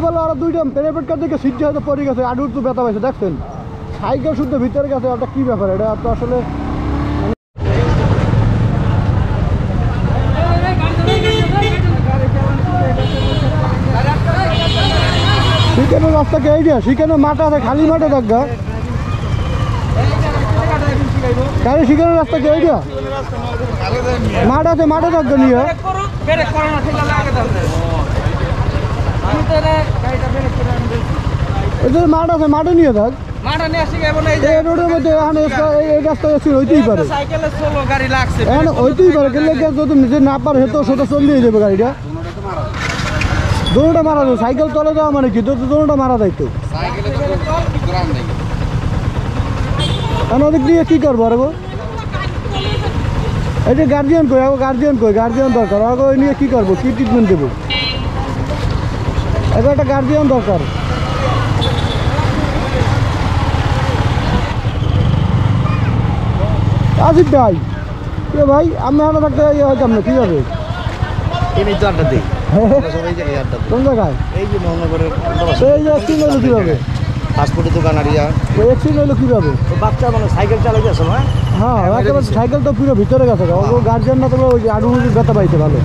বলে ওরা দুইটা প্রাইভেট কার থেকে সিট হয়তো পড়ে গেছে, আডুর তো ব্যথা পাইছে দেখছেন। সাইকেল শুদ্ধ ভিতরে গেছে, ওটা কি ব্যাপার? এটা তো আসলে শিখানোর রাস্তা কে এইটা? শিখানোর মাঠ আছে, খালি মাঠে থাকবে গাড়ি শিখানোর রাস্তা কে এইটা? মাঠ আছে, মাঠে থাকবে নিয়ে মাঠ আছে, মাঠে নিয়ে থাক। রোডের মধ্যে এই রাস্তায় হইতেই পারে, হইতেই পারে। যদি নিজে না পারে তো সেটা চলিয়ে যাবে গাড়িটা। দোনোটা মারা যাবে, সাইকেল চলে যাওয়া মানে কি? দোনোটা মারা যায় তো। ওদিক দিয়ে কি করবো? আর এই যে গার্জিয়ান কই, গার্জিয়ান দরকার। ওই নিয়ে কি করবো? কি ট্রিটমেন্ট দেবো? এবার একটা গার্জিয়ান দরকার। আসিফ ভাই, ভাই আমি আনা থাকতে হইতাম না, কি হবে? কোন জায়গায়? এই যে মোহাম্মদপুরের অ্যাক্সিডেন্ট হলো কীভাবে? ফাস্টফুডের দোকান আর ওই অ্যাক্সিডেন্ট হলো কীভাবে? বাচ্চা মানে সাইকেল চালাইতে আসলো। হ্যাঁ, একেবারে সাইকেল তো পুরো ভিতরে গেছে। ও গার্জিয়ান না তো ওই আডু ব্যথা পাইছে ভালো।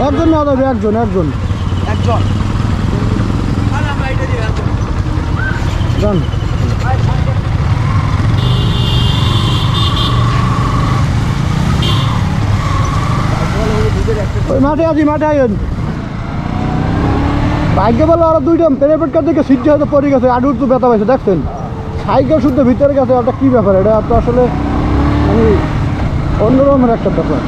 একজন না হবে, একজন যান। ওই মাঠে আইন। ভাগ্য বলে ওরা দুইটা প্রাইভেট কার থেকে সিট হয়তো পড়ে গেছে, আডুর তো ব্যথা পাইছে দেখছেন। সাইকেল শুদ্ধ ভিতরে গেছে, ওটা কি ব্যাপার? এটা তো আসলে মানে অন্যরকমের একটা ব্যাপার।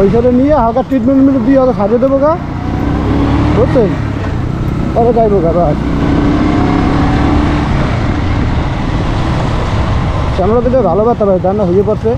ওই সাইডে নিয়ে হালকা ট্রিটমেন্ট দিয়ে ওকে সাজিয়ে দেবো গা, বুঝছেন? পরে যাইবো গা। বাস ক্যামেরা দিলে ভালো ব্যথা পাই, রান্না হয়ে পড়ছে।